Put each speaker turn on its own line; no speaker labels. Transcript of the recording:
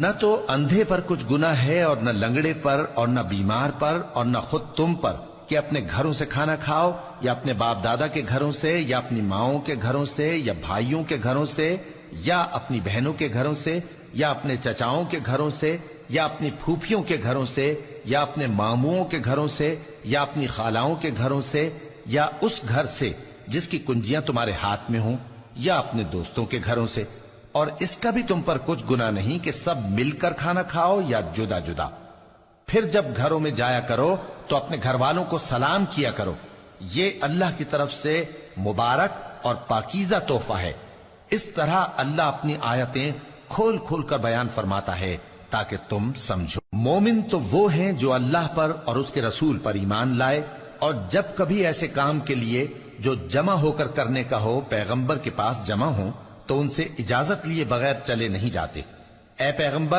نہ تو اندھے پر کچھ گناہ ہے اور نہ لنگڑے پر اور نہ بیمار پر اور نہ خود تم پر کہ اپنے گھروں سے کھانا کھاؤ یا اپنے باپ دادا کے گھروں سے یا اپنی ماؤں کے گھروں سے یا بھائیوں کے گھروں سے یا اپنی بہنوں کے گھروں سے یا اپنے چچاؤں کے گھروں سے یا اپنی پھوپھیوں کے گھروں سے یا اپنے ماموؤں کے گھروں سے یا اپنی خالاؤں کے گھروں سے یا اس گھر سے جس کی کنجیاں تمہارے ہاتھ میں ہوں یا اپنے دوستوں کے گھروں سے، اور اس کا بھی تم پر کچھ گناہ نہیں کہ سب مل کر کھانا کھاؤ یا جدا جدا۔ پھر جب گھروں میں جایا کرو تو اپنے گھر والوں کو سلام کیا کرو، یہ اللہ کی طرف سے مبارک اور پاکیزہ تحفہ ہے۔ اس طرح اللہ اپنی آیتیں کھول کھول کر بیان فرماتا ہے تاکہ تم سمجھو۔ مومن تو وہ ہیں جو اللہ پر اور اس کے رسول پر ایمان لائے، اور جب کبھی ایسے کام کے لیے جو جمع ہو کر کرنے کا ہو پیغمبر کے پاس جمع ہوں تو ان سے اجازت لیے بغیر چلے نہیں جاتے۔ اے پیغمبر